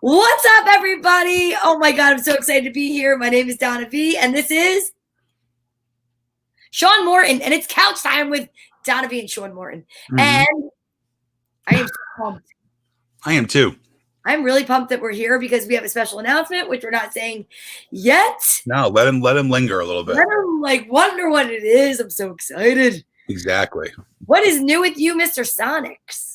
What's up, everybody? Oh my God, I'm so excited to be here. My name is Donna V, and this is Sean Morton, and it's couch time with Donna V and Sean Morton. And I am so pumped. I am too. I'm really pumped that we're here because we have a special announcement, which we're not saying yet. No, let him linger a little bit. Let them wonder what it is. I'm so excited. Exactly. What is new with you, Mr. Sonics?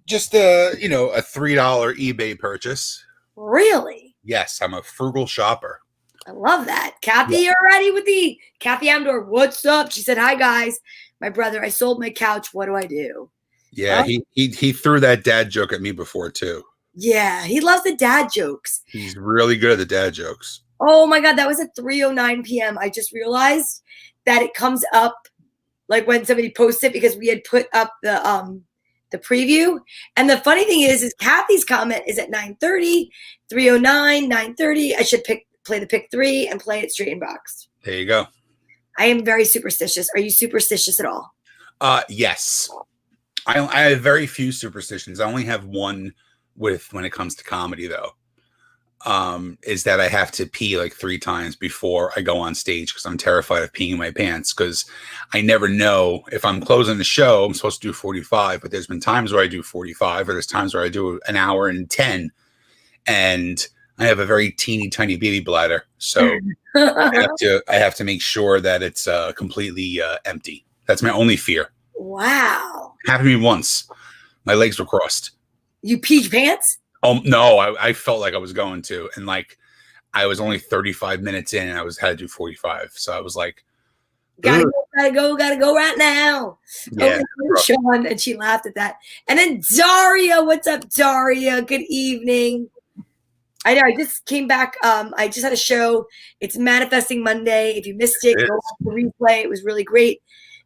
Just a $3 eBay purchase. Really? Yes, I'm a frugal shopper. I love that. Kathy, you're ready with the Kathy Amdor. What's up? She said, "Hi guys, my brother. I sold my couch. What do I do?" Yeah, he threw that dad joke at me before too. Yeah, he loves the dad jokes. He's really good at the dad jokes. Oh my God, that was at 3:09 p.m. I just realized that it comes up like when somebody posts it because we had put up the preview. And the funny thing is Kathy's comment is at 9:30, 3:09, 9:30. I should play the pick 3 and play it straight in box. There you go. I am very superstitious. Are you superstitious at all? Yes. I have very few superstitions. I only have one when it comes to comedy though. Is that I have to pee like 3 times before I go on stage because I'm terrified of peeing my pants because I never know if I'm closing the show. I'm supposed to do 45, but there's been times where I do 45 or there's times where I do an hour and 10, and I have a very teeny tiny baby bladder, so I have to make sure that it's completely empty. That's my only fear. Wow. Happened to me once. My legs were crossed. You peed pants? Oh no, I felt like I was going to, and like I was only 35 minutes in, and had to do 45. So I was like, gotta go right now. Yeah, okay, Sean, and she laughed at that. And then Daria, what's up, Daria? Good evening. I know I just came back. I just had a show. It's Manifesting Monday. If you missed it, go watch the replay. It was really great,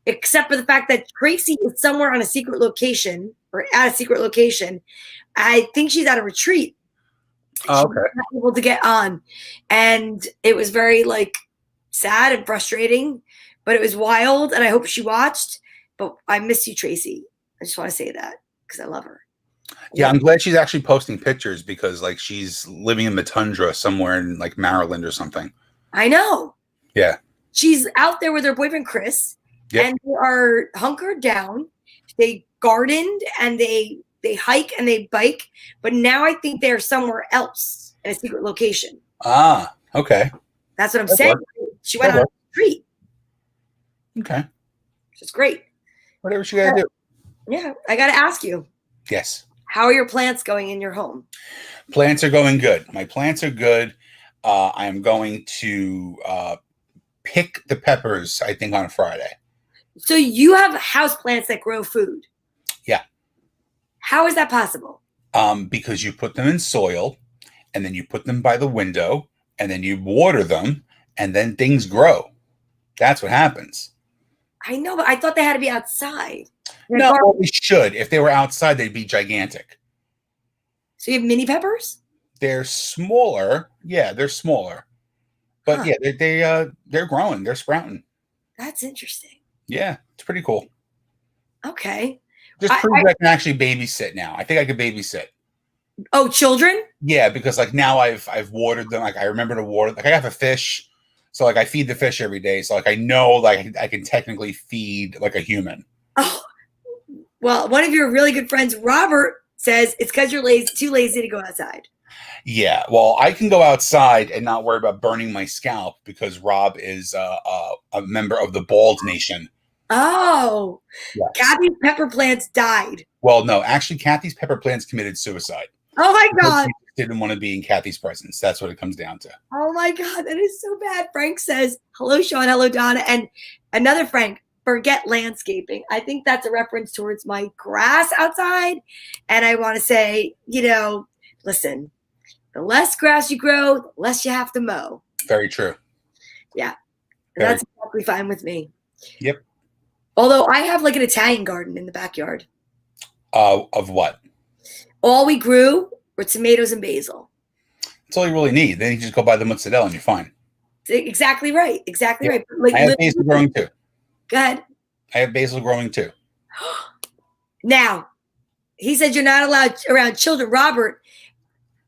except for the fact that Tracy is somewhere on a secret location or at a secret location. I think she's at a retreat. Oh, okay. She's not able to get on, and it was very sad and frustrating, but it was wild. And I hope she watched. But I miss you, Tracy. I just want to say that because I love her. Yeah, I'm glad she's actually posting pictures because she's living in the tundra somewhere in Maryland or something. I know. Yeah. She's out there with her boyfriend, Chris, and they are hunkered down. They gardened and they hike and they bike, but now I think they're somewhere else in a secret location. Ah, okay. That's what I'm saying. She went on a retreat. Okay. Which is great. Whatever she got to do. Yeah, I got to ask you. Yes. How are your plants going in your home? Plants are going good. My plants are good. I'm going to pick the peppers, I think, on Friday. So you have house plants that grow food? Yeah. How is that possible? Because you put them in soil, and then you put them by the window, and then you water them, and then things grow. That's what happens. I know, but I thought they had to be outside. No, well, they should. If they were outside, they'd be gigantic. So you have mini peppers? They're smaller. Yeah, they're smaller. But yeah, they're growing. They're sprouting. That's interesting. Yeah, it's pretty cool. Okay. Just prove I can actually babysit now. I think I could babysit. Oh, children? Yeah, because now I've watered them. I remember to water. I have a fish, so I feed the fish every day. So I know I can technically feed like a human. Oh, well, one of your really good friends, Robert, says it's because you're too lazy to go outside. Yeah, well, I can go outside and not worry about burning my scalp because Rob is a member of the Bald Nation. Oh, yes. Kathy's pepper plants died. Well, no, actually, Kathy's pepper plants committed suicide. Oh my God! Didn't want to be in Kathy's presence. That's what it comes down to. Oh my God, that is so bad. Frank says, "Hello, Sean. Hello, Donna." And another Frank, forget landscaping. I think that's a reference towards my grass outside. And I want to say, listen, the less grass you grow, the less you have to mow. Very true. Yeah. And that's exactly fine with me. Yep. Although I have an Italian garden in the backyard. Of what? All we grew were tomatoes and basil. That's all you really need. Then you just go buy the mozzarella and you're fine. Exactly right. Exactly right. I have basil growing too. Go ahead. I have basil growing too. Now, he said you're not allowed around children. Robert,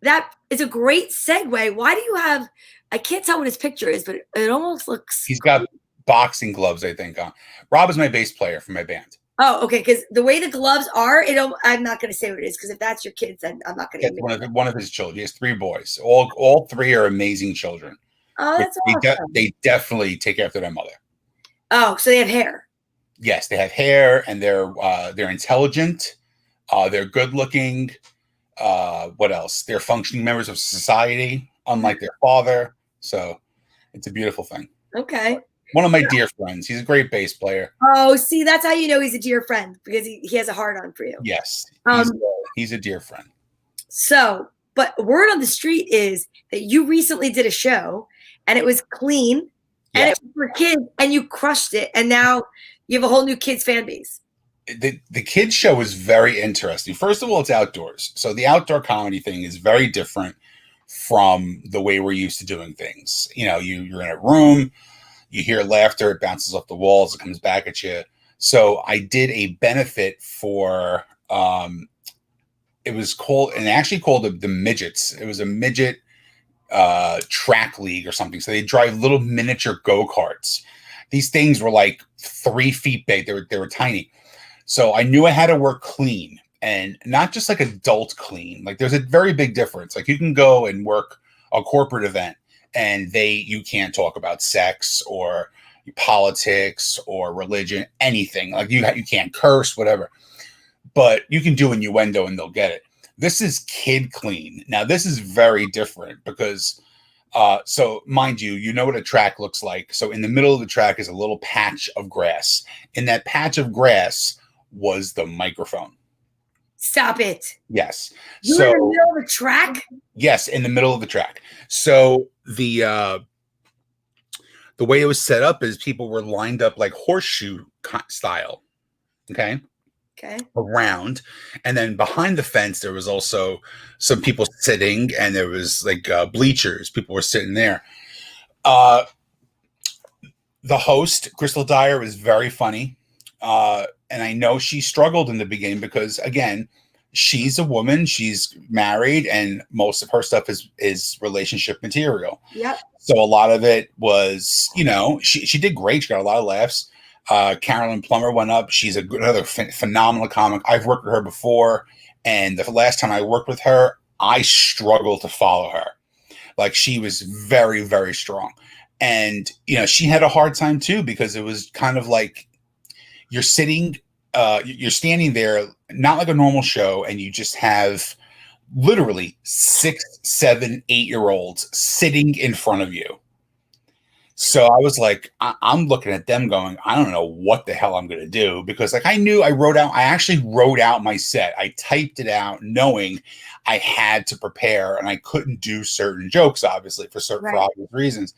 that is a great segue. Why do you have? I can't tell what his picture is, but it almost looks. He's got boxing gloves, I think, on. Rob is my bass player for my band. Oh, okay. Because the way the gloves are, I'm not going to say what it is. Because if that's your kids, then I'm not going to. That's one of his children. He has 3 boys. All 3 are amazing children. Oh, that's awesome. They definitely take after their mother. Oh, so they have hair. Yes, they have hair, and they're intelligent. They're good looking. What else? They're functioning members of society, unlike their father. So it's a beautiful thing. Okay. One of my dear friends. He's a great bass player. Oh, see, that's how you know he's a dear friend, because he has a heart on for you. Yes, he's a dear friend. So, but word on the street is that you recently did a show, and it was clean, and it was for kids, and you crushed it, and now you have a whole new kids fan base. The kids show is very interesting. First of all, it's outdoors. So the outdoor comedy thing is very different from the way we're used to doing things. You know, you're in a room, you hear laughter, it bounces off the walls, it comes back at you. So I did a benefit for, it was called, and actually called the Midgets. It was a midget track league or something. So they drive little miniature go-karts. These things were like 3 feet big. They were tiny. So I knew I had to work clean, and not just like adult clean. Like there's a very big difference. Like you can go and work a corporate event and you can't talk about sex or politics or religion, anything. Like you can't curse, whatever. But you can do innuendo and they'll get it. This is kid clean. Now this is very different because so mind you, you know what a track looks like. So in the middle of the track is a little patch of grass. In that patch of grass was the microphone. Stop it. Yes. You were in the middle of a track? Yes, in the middle of the track. So the way it was set up is people were lined up like horseshoe style. Okay. Around, and then behind the fence there was also some people sitting, and there was like bleachers. People were sitting there. The host, Crystal Dyer, was very funny, and I know she struggled in the beginning because, again, she's a woman, she's married, and most of her stuff is relationship material. Yep. So a lot of it was, you know, she did great. She got a lot of laughs. Carolyn Plummer went up. She's another phenomenal comic. I've worked with her before, and the last time I worked with her, I struggled to follow her. Like she was very, very strong. And, you know, she had a hard time too, because it was kind of like you're standing there, not like a normal show, and you just have literally 6, 7, 8-year-olds sitting in front of you. So I was like, I'm looking at them going, I don't know what the hell I'm going to do, because like I actually wrote out my set. I typed it out knowing I had to prepare, and I couldn't do certain jokes, obviously, for obvious reasons.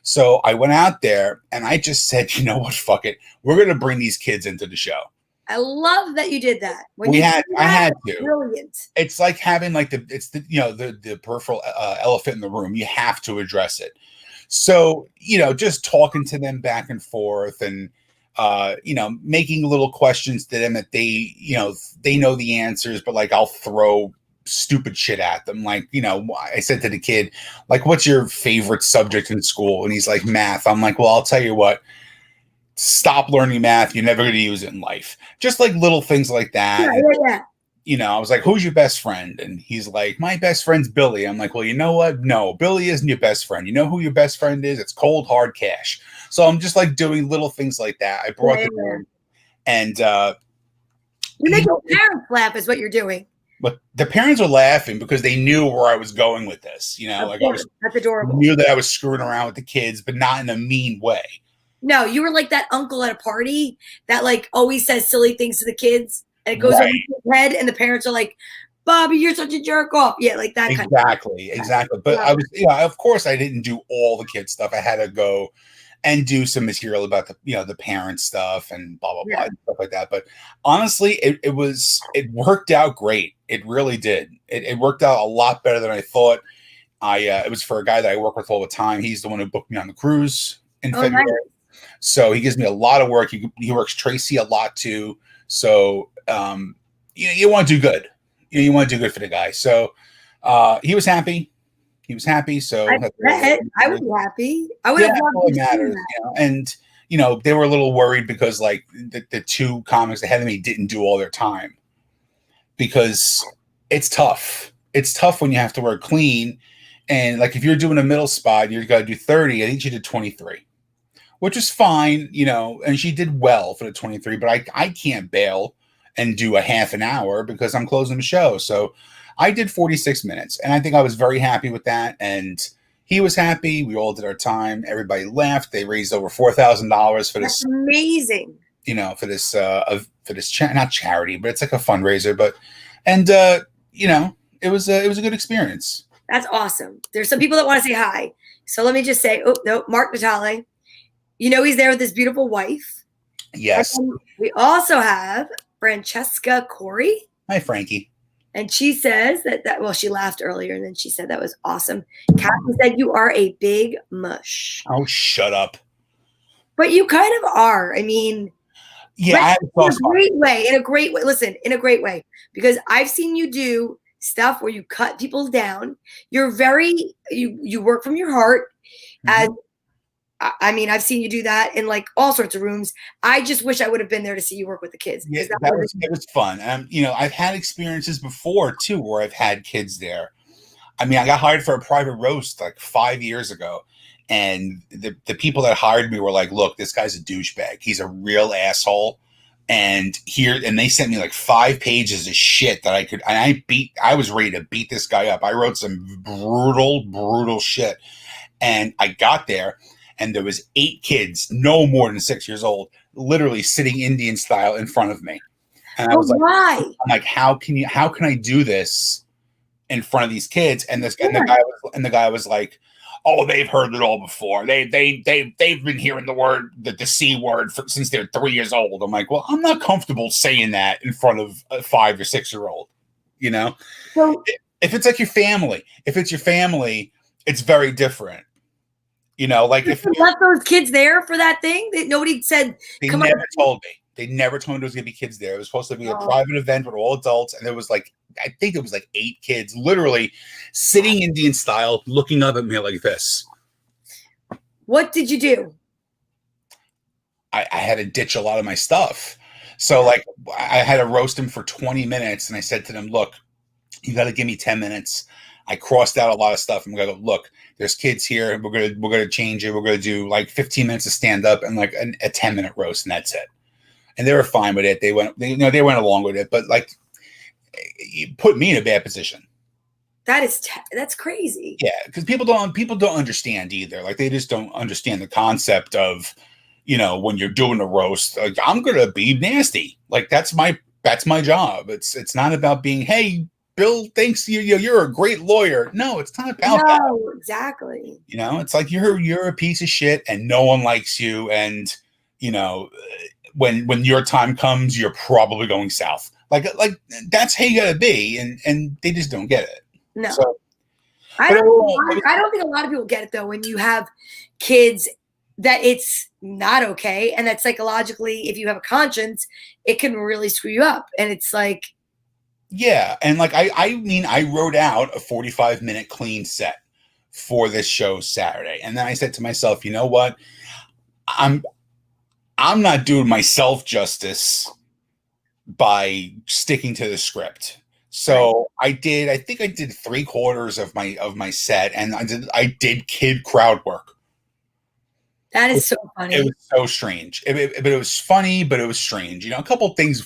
So I went out there and I just said, you know what, fuck it. We're going to bring these kids into the show. I love that you did that. I had to. Brilliant. It's like having like the peripheral elephant in the room. You have to address it. So, you know, just talking to them back and forth, and, you know, making little questions to them that they know the answers, but like I'll throw stupid shit at them. Like, you know, I said to the kid, like, what's your favorite subject in school? And he's like, math. I'm like, well, I'll tell you what, stop learning math. You're never going to use it in life. Just like little things like that. Yeah. You know, I was like, who's your best friend? And he's like, my best friend's Billy. I'm like, well, you know what? No, Billy isn't your best friend. You know who your best friend is? It's cold, hard cash. So I'm just like doing little things like that. I brought them in, and you make your parents laugh is what you're doing. But the parents were laughing because they knew where I was going with this. You know, like that's adorable. Knew that I was screwing around with the kids, but not in a mean way. No, you were like that uncle at a party that like always says silly things to the kids. And it goes over his head, and the parents are like, Bobby, you're such a jerk off. Yeah, like that kind of thing. Exactly. But I was, you know, of course I didn't do all the kid stuff. I had to go and do some material about the parent stuff and blah, blah, blah, and stuff like that. But honestly, it worked out great. It really did. It worked out a lot better than I thought. It was for a guy that I work with all the time. He's the one who booked me on the cruise in February. Nice. So he gives me a lot of work. He works Tracy a lot too. So, you want to do good. You want to do good for the guy. So He was happy. He was happy. So I bet. I would be happy. I would yeah, have that's loved all to that see matters. that. You know? And they were a little worried because like the two comics ahead of me didn't do all their time because it's tough. It's tough when you have to work clean. And like if you're doing a middle spot, you're got to do 30. I think she did 23, which is fine, and she did well for the 23, but I can't bail and do a half an hour because I'm closing the show. So I did 46 minutes, and I think I was very happy with that. And he was happy. We all did our time. Everybody laughed. They raised over $4,000 for That's this, amazing. for this not charity, but it's like a fundraiser. And it was a good experience. That's awesome. There's some people that want to say hi. So let me just say, oh, no, Mark Natale. He's there with his beautiful wife. Yes. And we also have Francesca Corey. Hi, Frankie. And she says well, she laughed earlier and then she said that was awesome. Kathy said you are a big mush. Oh, shut up. But you kind of are. I mean, yeah, in a great way. Listen, in a great way. Because I've seen you do stuff where you cut people down. You're you work from your heart. Mm-hmm. I've seen you do that in like all sorts of rooms. I just wish I would have been there to see you work with the kids. Yeah, it was fun. I've had experiences before too where I've had kids there. I mean, I got hired for a private roast like 5 years ago, and the people that hired me were like, "Look, this guy's a douchebag. He's a real asshole." And they sent me like 5 pages of shit that I could. And I was ready to beat this guy up. I wrote some brutal shit, and I got there. And there was 8 kids, no more than 6 years old, literally sitting Indian style in front of me. And I was like, why? I'm like, how can I do this in front of these kids? And the guy was like, oh, they've heard it all before. They've been hearing the C word since they're 3 years old. I'm like, well, I'm not comfortable saying that in front of a 5 or 6 year old. So if it's like if it's your family, it's very different. Like if you left those kids there for that thing, nobody said. They never told me. They never told me there was going to be kids there. It was supposed to be a private event with all adults, and there was I think it was 8 kids, literally sitting Indian style, looking up at me like this. What did you do? I had to ditch a lot of my stuff, so I had to roast them for 20 minutes, and I said to them, "Look, you got to give me 10 minutes." I crossed out a lot of stuff. I'm gonna go, look, there's kids here. We're gonna change it. We're gonna do like 15 minutes of stand up and like a 10-minute roast, and that's it. And they were fine with it. They went along with it, but like, you put me in a bad position. That's crazy. Yeah, because people don't understand either. Like they just don't understand the concept of, when you're doing a roast. Like, I'm gonna be nasty. Like that's my job. It's not about being, hey, Bill thinks you're a great lawyer. No, it's not about that. No, exactly. It's like you're a piece of shit and no one likes you. And, when your time comes, you're probably going south. Like that's how you gotta be. And they just don't get it. No. So, I don't think a lot of people get it though, when you have kids, that it's not okay. And that psychologically, if you have a conscience, it can really screw you up. And it's like, yeah, and like I wrote out a 45-minute clean set for this show Saturday, and then I said to myself, you know what, I'm not doing myself justice by sticking to the script. So I think I did 3/4 of my set, and I did kid crowd work. That is so funny. It was so strange. But it was funny, but it was strange. A couple things,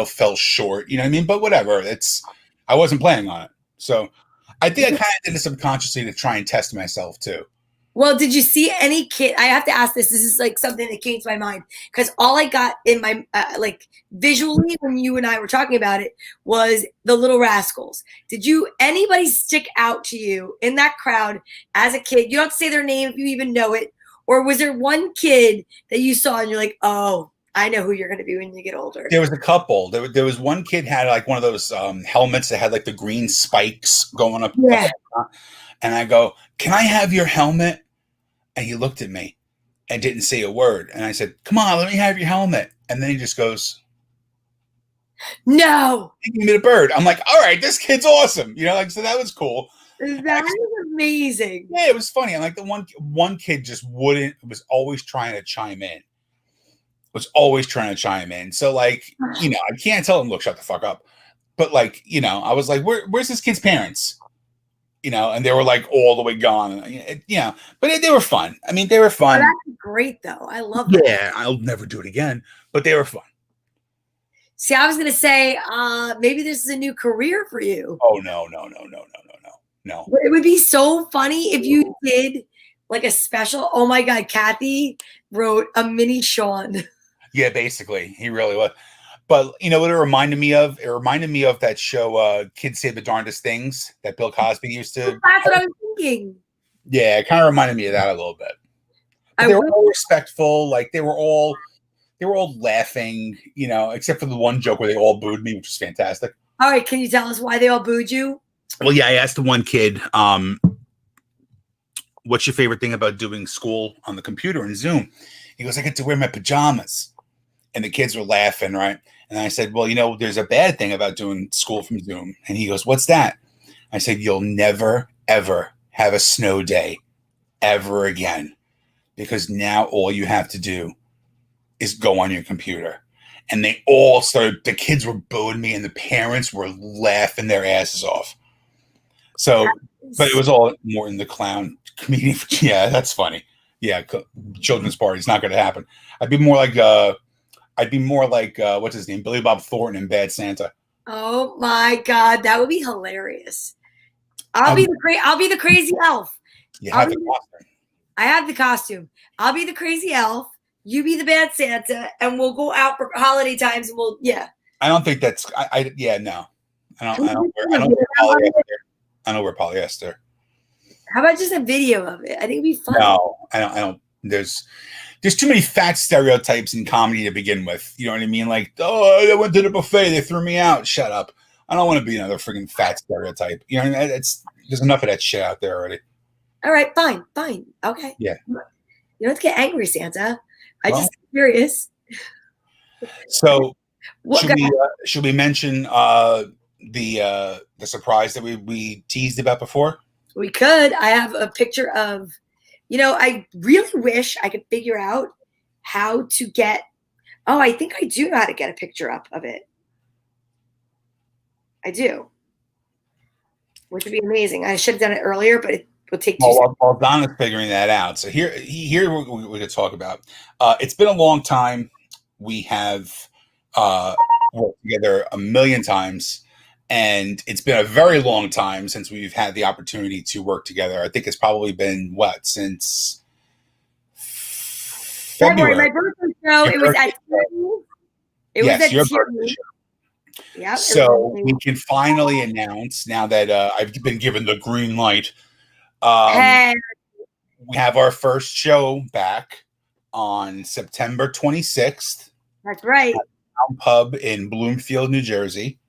fell short. You know what I mean? But whatever. I wasn't planning on it. So I think I kind of did it subconsciously to try and test myself too. Well, did you see any kid? I have to ask this. This is like something that came to my mind because all I got in my visually when you and I were talking about it was the Little Rascals. Did anybody stick out to you in that crowd as a kid? You don't have to say their name if you even know it. Or was there one kid that you saw and you're like, oh, I know who you're going to be when you get older? There was a couple. There was one kid had like one of those helmets that had like the green spikes going up. Yeah. And I go, can I have your helmet? And he looked at me and didn't say a word. And I said, come on, let me have your helmet. And then he just goes. No. He gave me the bird. I'm like, all right, this kid's awesome. Like, so that was cool. That is amazing. Yeah, it was funny. And like the one kid just was always trying to chime in. So like, I can't tell him, look, shut the fuck up. But like, I was like, where's this kid's parents? And they were like all the way gone. But they were fun. I mean, they were fun. Oh, that's great though. I love that. Yeah, I'll never do it again, but they were fun. See, I was gonna say, maybe this is a new career for you. Oh no. But it would be so funny if you did like a special. Oh my God, Kathy wrote a mini Sean. Yeah, basically, he really was. But you know what it reminded me of? It reminded me of that show, Kids Say the Darndest Things, that Bill Cosby used to. That's what I was thinking. Yeah, it kind of reminded me of that a little bit. They were all respectful. Like they were all laughing, except for the one joke where they all booed me, which was fantastic. All right, can you tell us why they all booed you? Well, yeah, I asked the one kid, what's your favorite thing about doing school on the computer and Zoom? He goes, I get to wear my pajamas. And the kids were laughing, right? And I said, well, there's a bad thing about doing school from Zoom. And he goes, what's that? I said, you'll never, ever have a snow day ever again. Because now all you have to do is go on your computer. And they all started, the kids were booing me and the parents were laughing their asses off. So, but it was all Morton the Clown comedian. Yeah, that's funny. Yeah, children's party is not going to happen. I'd be more like what's his name, Billy Bob Thornton in Bad Santa. Oh my God, that would be hilarious. I'll be the crazy elf. You have the costume. I have the costume. I'll be the crazy elf. You be the bad Santa, and we'll go out for holiday times. And I don't think that's. No. I don't wear polyester. How about just a video of it? I think it'd be fun. No, I don't. There's too many fat stereotypes in comedy to begin with. You know what I mean? Like, oh, I went to the buffet, they threw me out. Shut up. I don't want to be another freaking fat stereotype. There's enough of that shit out there already. All right, fine. Okay. Yeah. You don't have to get angry, Santa. I just curious. So should we mention the surprise that we teased about before? We could. I have a picture of, I really wish I could figure out how to get. Oh, I think I do know how to get a picture up of it. I do, which would be amazing. I should have done it earlier, but it will take 2 seconds. While Donna's figuring that out, so here we could talk about. It's been a long time. We have worked together a million times. And it's been a very long time since we've had the opportunity to work together. I think it's probably been since February. My birthday show. It was at your birthday show. Yeah. So we can finally announce now that I've been given the green light. We have our first show back on September 26th. That's right. At Town Pub in Bloomfield, New Jersey.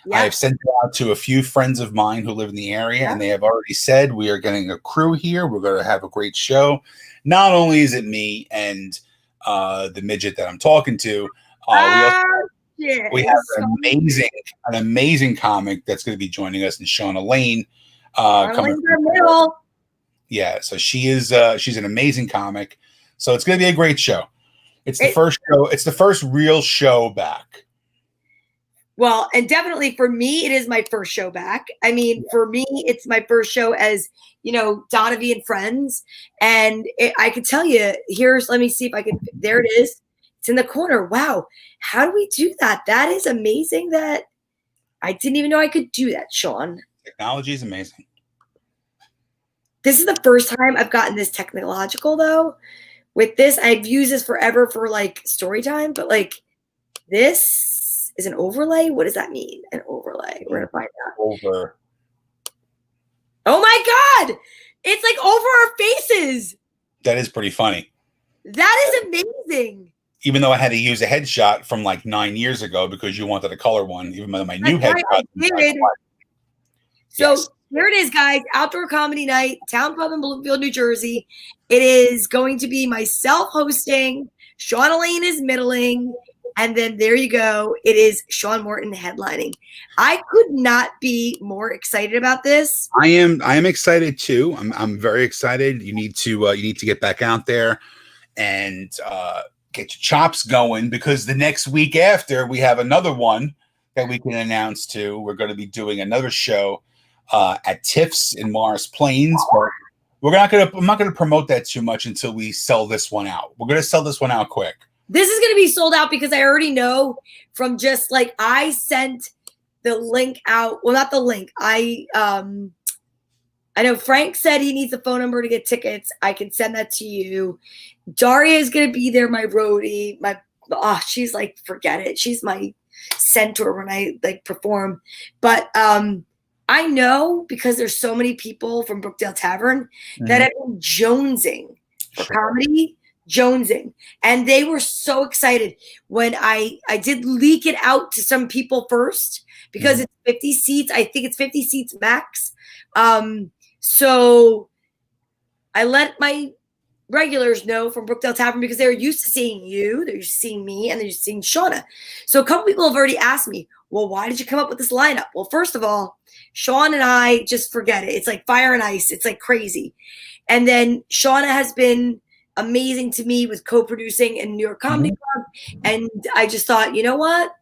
Yep. I've sent it out to a few friends of mine who live in the area, and they have already said we are getting a crew here. We're going to have a great show. Not only is it me and the midget that I'm talking to, we have an amazing comic that's going to be joining us, and Shauna Lane. Yeah, so she's an amazing comic. So it's going to be a great show. It's the first show. It's the first real show back. Well, and definitely for me, it is my first show back. I mean, for me, it's my first show as, Donna V and Friends. And I could tell you, let me see if I can, there it is. It's in the corner. Wow. How do we do that? That is amazing that I didn't even know I could do that, Sean. Technology is amazing. This is the first time I've gotten this technological, though. With this, I've used this forever for, story time. But, this is an overlay. What does that mean? An overlay. We're going to find out. Over. Oh, my God. It's, over our faces. That is pretty funny. That is amazing. Even though I had to use a headshot from, 9 years ago because you wanted a color one, even though my new headshot. So here it is, guys. Outdoor comedy night, Town Pub in Bloomfield, New Jersey. It is going to be myself hosting. Shauna Lane is middling. And then there you go. It is Sean Morton headlining. I could not be more excited about this. I am excited too. I'm very excited. You need to get back out there and get your chops going, because the next week after we have another one that we can announce too. We're going to be doing another show at Tiff's in Morris Plains, but I'm not gonna promote that too much until we sell this one out. We're gonna sell this one out quick. This is gonna be sold out because I already know from just like I sent the link out. Well, not the link. I know Frank said he needs a phone number to get tickets. I can send that to you. Daria is gonna be there, my roadie. She's like, forget it. She's my centaur when I like perform. But I know because there's so many people from Brookdale Tavern that have been jonesing for comedy, and they were so excited when I did leak it out to some people first because it's 50 seats. I think it's 50 seats max. So I let my regulars know from Brookdale Tavern because they're used to seeing you, they're used to seeing me, and they're used to seeing Shauna. So a couple people have already asked me, well, why did you come up with this lineup? Well, first of all, Sean and I just forget it. It's like fire and ice. It's like crazy. And then Shauna has been amazing to me with co-producing in New York Comedy Club. And I just thought, you know what?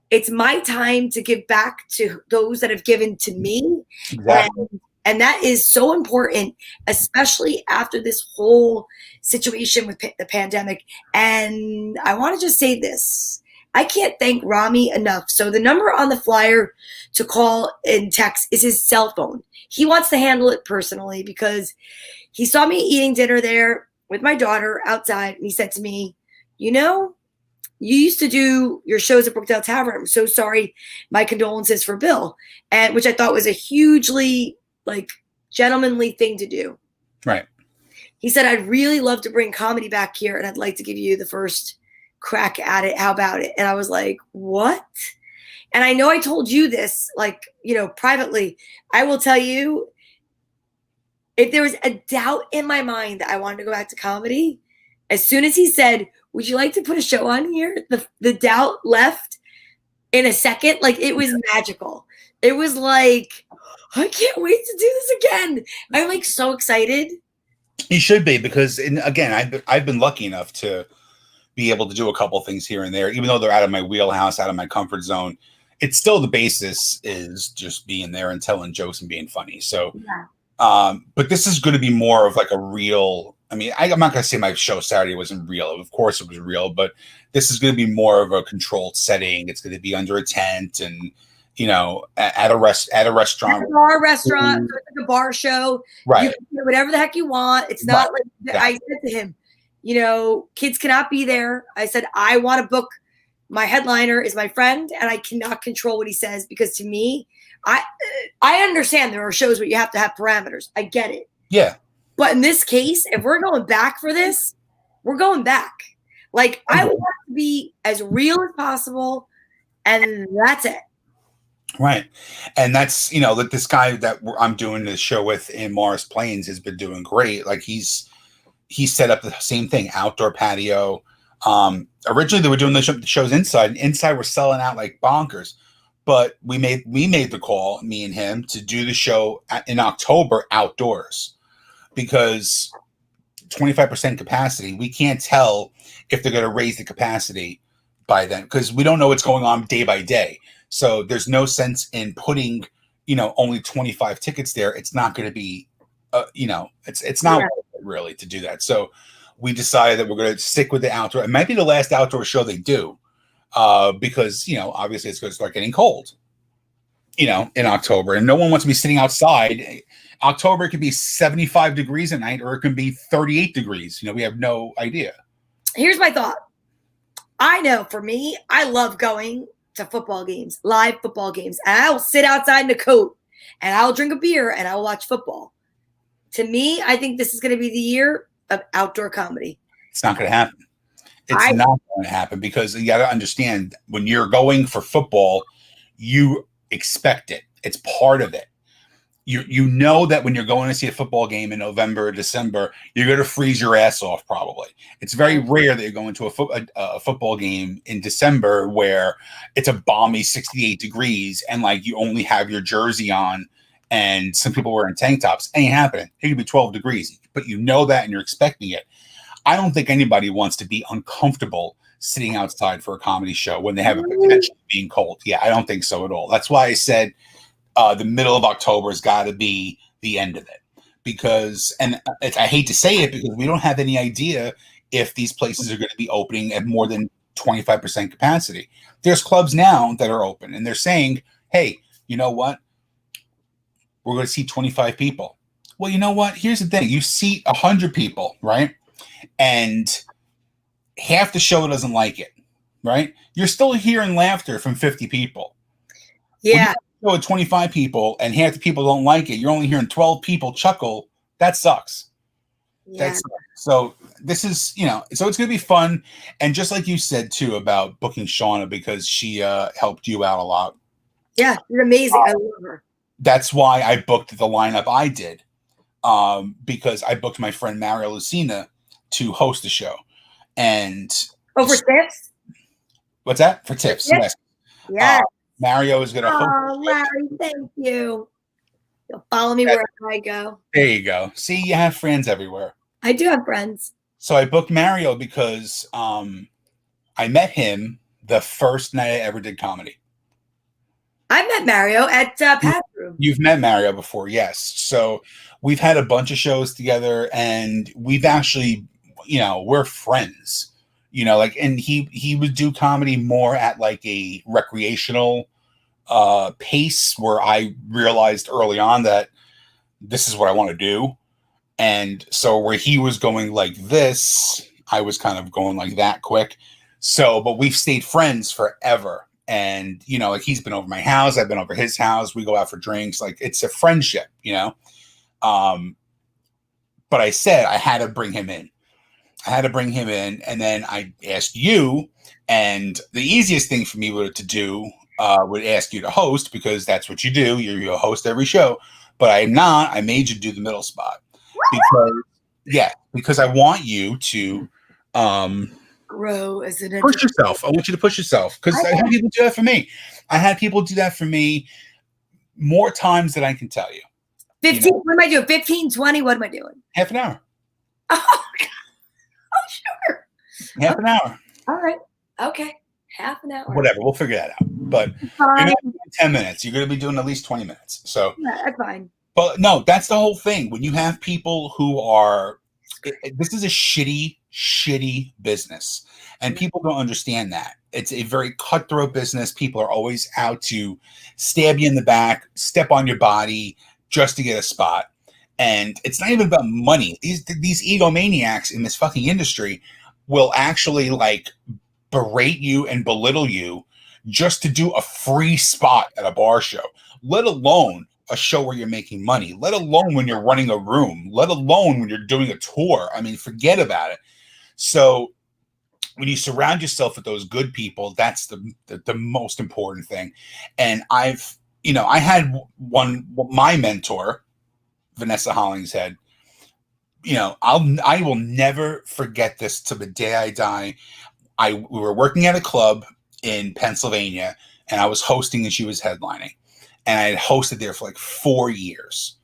It's my time to give back to those that have given to me. Exactly. And that is so important, especially after this whole situation with the pandemic. And I want to just say this. I can't thank Rami enough. So the number on the flyer to call and text is his cell phone. He wants to handle it personally because he saw me eating dinner there with my daughter outside. And he said to me, you know, you used to do your shows at Brookdale Tavern. I'm so sorry. My condolences for Bill. And which I thought was a hugely like gentlemanly thing to do. Right. He said, I'd really love to bring comedy back here. And I'd like to give you the first crack at it. How about it? And I was like, what? And I know I told you this, like, you know, privately. I will tell you, if there was a doubt in my mind that I wanted to go back to comedy, as soon as he said, would you like to put a show on here? The doubt left in a second. Like, it was magical. It was like, I can't wait to do this again. I'm like so excited. You should be, because again, I've been lucky enough to be able to do a couple things here and there, even though they're out of my wheelhouse, out of my comfort zone. It's still the basis is just being there and telling jokes and being funny. So, but this is going to be more of like a real. I mean, I'm not going to say my show Saturday wasn't real. Of course, it was real, but this is going to be more of a controlled setting. It's going to be under a tent and, you know, at a restaurant, At a bar restaurant, so it's like a bar show. Right. You can do whatever the heck you want. It's not like I said to him, you know, kids cannot be there. I said, I want to book. My headliner is my friend, and I cannot control what he says because to me, I understand there are shows where you have to have parameters. I get it. Yeah. But in this case, if we're going back for this, we're going back. Like, I want to be as real as possible, and that's it. Right. And that's, you know, that this guy that I'm doing this show with in Morris Plains has been doing great. Like, he set up the same thing, outdoor patio. Originally they were doing the shows inside. Inside we're selling out like bonkers. But we made the call, me and him, to do the show in October outdoors. Because 25% capacity, we can't tell if they're going to raise the capacity by then because we don't know what's going on day by day. So there's no sense in putting, you know, only 25 tickets there. It's not going to be, you know, it's not worth it really to do that. So we decided that we're going to stick with the outdoor. It might be the last outdoor show they do because, you know, obviously it's going to start getting cold, you know, in October, and no one wants to be sitting outside. October, it could be 75 degrees at night, or it can be 38 degrees. You know, we have no idea. Here's my thought. I know for me, I love going to football games, live football games, and I'll sit outside in a coat and I'll drink a beer and I'll watch football. To me, I think this is going to be the year of outdoor comedy. It's not going to happen. It's not going to happen because you got to understand when you're going for football, you expect it. It's part of it. you know that when you're going to see a football game in November or December, you're going to freeze your ass off probably. It's very rare that you're going to a football game in December where it's a balmy 68 degrees and like you only have your jersey on and some people wearing tank tops. Ain't happening. It could be 12 degrees, but you know that and you're expecting it. I don't think anybody wants to be uncomfortable sitting outside for a comedy show when they have a potential of being cold. Yeah, I don't think so at all. That's why I said the middle of October has got to be the end of it because, and I hate to say it because we don't have any idea if these places are going to be opening at more than 25% capacity. There's clubs now that are open and they're saying, hey, you know what? We're going to see 25 people. Well, you know what? Here's the thing. You seat 100 people, right? And half the show doesn't like it, right? You're still hearing laughter from 50 people. Yeah. Show at 25 people and half the people don't like it. You're only hearing 12 people chuckle. That sucks. Yeah. That sucks. So this is, so it's going to be fun. And just like you said too about booking Shauna because she helped you out a lot. Yeah, you're amazing. I love her. That's why I booked the lineup I did because I booked my friend Mario Lucina to host the show. And for tips? What's that? For tips, yes. Yeah. Mario is going to host. Oh, Larry, thank you. You'll follow me wherever I go. There you go. See, you have friends everywhere. I do have friends. So I booked Mario because I met him the first night I ever did comedy. I met Mario at Pat's Room. You've met Mario before, yes. So we've had a bunch of shows together, and we've actually, we're friends. And he would do comedy more at like a recreational pace where I realized early on that this is what I want to do. And so where he was going like this, I was kind of going like that quick. So, but we've stayed friends forever. And, like he's been over my house. I've been over his house. We go out for drinks. Like it's a friendship, But I said I had to bring him in. And then I asked you, and the easiest thing for me to do would ask you to host because that's what you do. You're a host every show, but I'm not. I made you do the middle spot because I want you to grow as an push yourself. I want you to push yourself because I had people do that for me. I had people do that for me more times than I can tell you. 15. What am I doing? 15, 20? What am I doing? Half an hour. Oh, God. Sure. Half an hour. All right. Okay. Half an hour. Whatever. We'll figure that out. But you're not doing 10 minutes. You're going to be doing at least 20 minutes. So that's fine. But no, that's the whole thing. When you have people who are, this is a shitty business. And people don't understand that. It's a very cutthroat business. People are always out to stab you in the back, step on your body just to get a spot. And it's not even about money. These egomaniacs in this fucking industry will actually like berate you and belittle you just to do a free spot at a bar show, let alone a show where you're making money, let alone when you're running a room, let alone when you're doing a tour. I mean, forget about it. So when you surround yourself with those good people, that's the most important thing. And I had my mentor, Vanessa Hollingshead, I will never forget this to the day I die. We were working at a club in Pennsylvania, and I was hosting and she was headlining. And I had hosted there for like 4 years.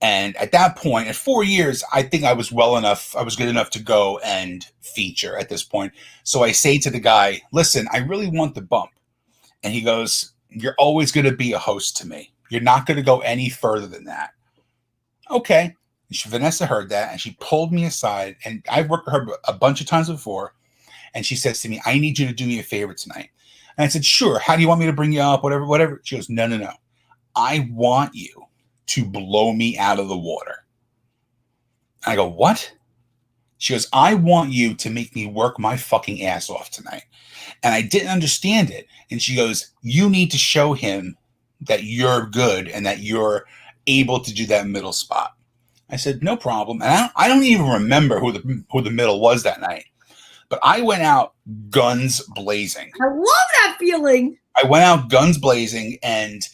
And at that point, at 4 years, I think I was good enough to go and feature at this point. So I say to the guy, listen, I really want the bump. And he goes, you're always going to be a host to me. You're not going to go any further than that. Okay. Vanessa heard that and she pulled me aside, and I've worked with her a bunch of times before. And she says to me, I need you to do me a favor tonight. And I said, sure. How do you want me to bring you up? Whatever. She goes, no. I want you to blow me out of the water. I go, what? She goes, I want you to make me work my fucking ass off tonight. And I didn't understand it. And she goes, you need to show him that you're good and that you're able to do that middle spot. I said, no problem. And I don't even remember who the middle was that night. But I went out guns blazing. I love that feeling. I went out guns blazing, and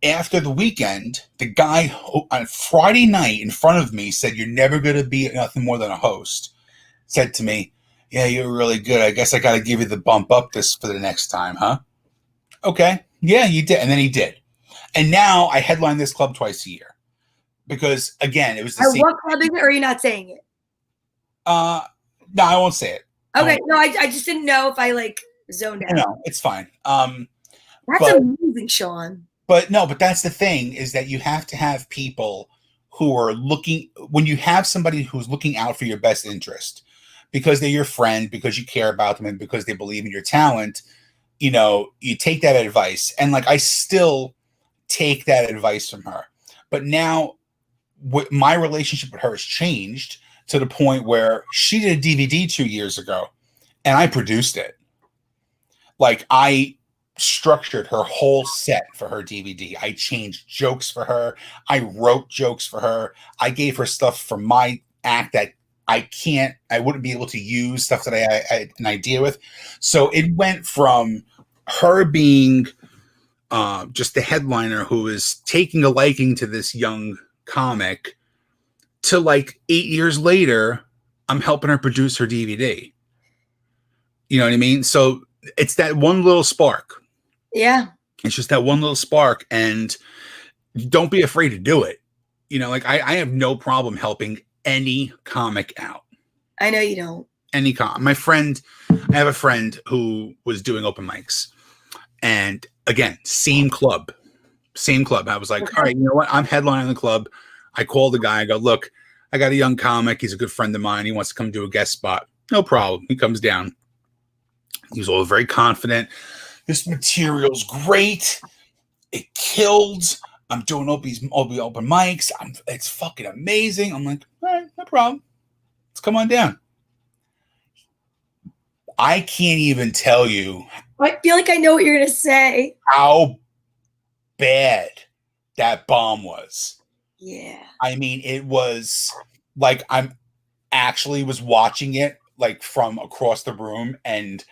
after the weekend, the guy on Friday night in front of me said, "You're never going to be nothing more than a host." Said to me, "Yeah, you're really good. I guess I got to give you the bump up this for the next time, huh?" Okay. Yeah, you did. And then he did. And now I headline this club twice a year because, again, it was the same. What club is it, or are you not saying it? No, I won't say it. Okay. No, I just didn't know if I like zoned out. No, it's fine. That's amazing, Sean. But that's the thing, is that you have to have people who are looking, when you have somebody who's looking out for your best interest, because they're your friend, because you care about them, and because they believe in your talent, you take that advice. And like, I still take that advice from her. But now my relationship with her has changed to the point where she did a DVD 2 years ago and I produced it. Like, I structured her whole set for her DVD. I changed jokes for her. I wrote jokes for her. I gave her stuff from my act that I wouldn't be able to use, stuff that I had an idea with. So it went from her being just the headliner who is taking a liking to this young comic to, like, 8 years later, I'm helping her produce her DVD. You know what I mean? So it's that one little spark. Yeah. It's just that one little spark, and don't be afraid to do it. Like, I have no problem helping any comic out. I know you don't. I have a friend who was doing open mics, and again, same club. I was like, okay, all right, you know what? I'm headlining the club. I called the guy. I go, look, I got a young comic. He's a good friend of mine. He wants to come do a guest spot. No problem. He comes down. He was all very confident. This material's great. It killed. I'm doing open mics. It's fucking amazing. I'm like, all right, no problem. Let's come on down. I can't even tell you. I feel like I know what you're going to say. How bad that bomb was. Yeah. I mean, it was like, I'm actually was watching it like from across the room and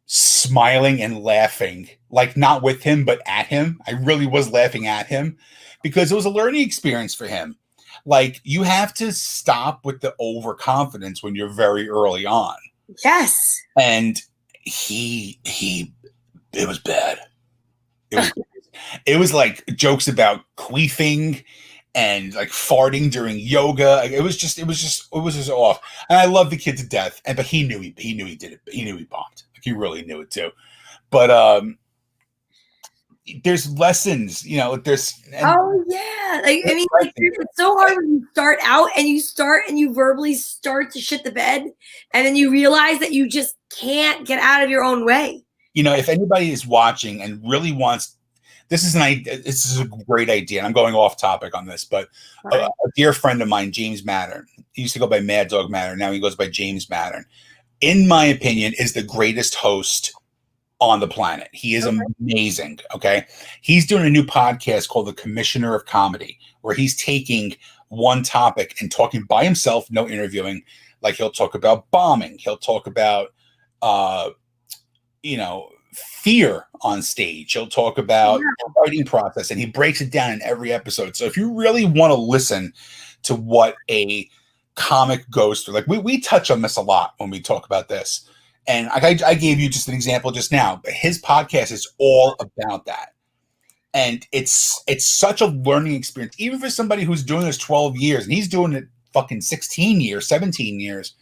smiling and laughing, like not with him, but at him. I really was laughing at him because it was a learning experience for him. Like, you have to stop with the overconfidence when you're very early on. Yes. And it was bad. It was like jokes about queefing and like farting during yoga. It was just off. And I love the kid to death. But he knew he did it. He knew he bombed. Like, he really knew it too. But there's lessons, there's. Oh yeah. Like, I mean, like, it's so hard when you start out and you verbally start to shit the bed, and then you realize that you just can't get out of your own way. If anybody is watching and really wants, this is a great idea. And I'm going off topic on this, but a dear friend of mine, James Mattern, he used to go by Mad Dog Mattern. Now he goes by James Mattern. In my opinion, is the greatest host on the planet. He is amazing. Okay. He's doing a new podcast called The Commissioner of Comedy, where he's taking one topic and talking by himself, no interviewing. Like, he'll talk about bombing. He'll talk about, fear on stage. He'll talk about the writing process, and he breaks it down in every episode. So if you really want to listen to what a comic goes through, like, we touch on this a lot when we talk about this. And I gave you just an example just now, but his podcast is all about that. And it's such a learning experience, even for somebody who's doing this 12 years, and he's doing it fucking 16 years, 17 years.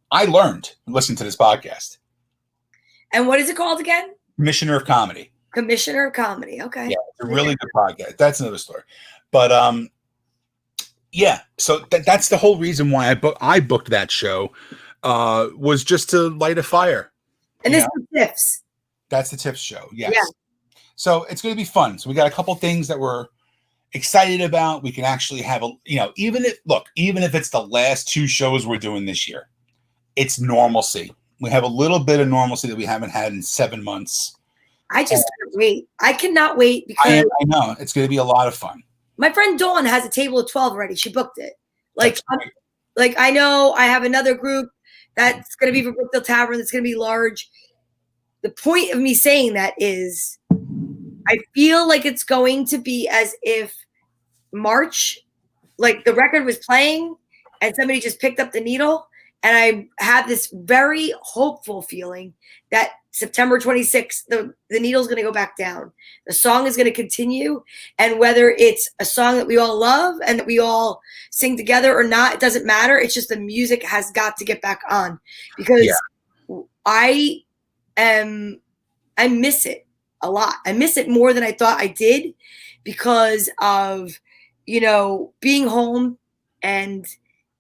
I learned listening to this podcast. And what is it called again? Commissioner of Comedy. Commissioner of Comedy. Okay. Yeah, it's a really good podcast. That's another story. But yeah, so that's the whole reason why I booked that show. Was just to light a fire. And this is the Tips. That's the Tips show. Yes. Yeah. So it's going to be fun. So we got a couple things that we're excited about. We can actually have even if it's the last 2 shows we're doing this year, it's normalcy. We have a little bit of normalcy that we haven't had in 7 months. I just can't wait. I cannot wait because I know it's going to be a lot of fun. My friend Donna has a table of 12 already. She booked it. Like I know I have another group that's going to be for Brookfield Tavern. That's going to be large. The point of me saying that is I feel like it's going to be as if March, like the record was playing and somebody just picked up the needle. And I have this very hopeful feeling that September 26th, the needle's going to go back down. The song is going to continue. And whether it's a song that we all love and that we all sing together or not, it doesn't matter. It's just the music has got to get back on because I miss it a lot. I miss it more than I thought I did because of, being home. And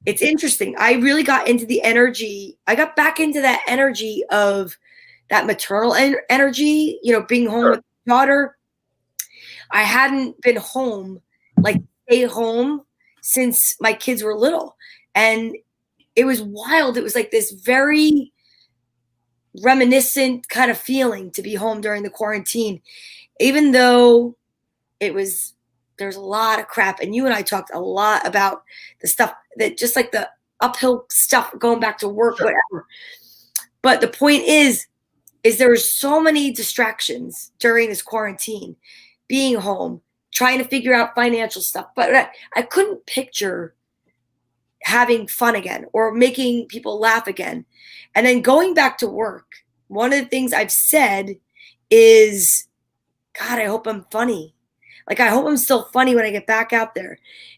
it's interesting. I really got into the energy. I got back into that energy of that maternal energy, being home with my daughter. I hadn't been home, like stay home since my kids were little. And it was wild. It was like this very reminiscent kind of feeling to be home during the quarantine, even though there's a lot of crap. And you and I talked a lot about the stuff that just like the uphill stuff, going back to work, whatever. But the point is there were so many distractions during this quarantine, being home, trying to figure out financial stuff. But I couldn't picture having fun again or making people laugh again. And then going back to work, one of the things I've said is, God, I hope I'm funny. Like, I hope I'm still funny when I get back out there.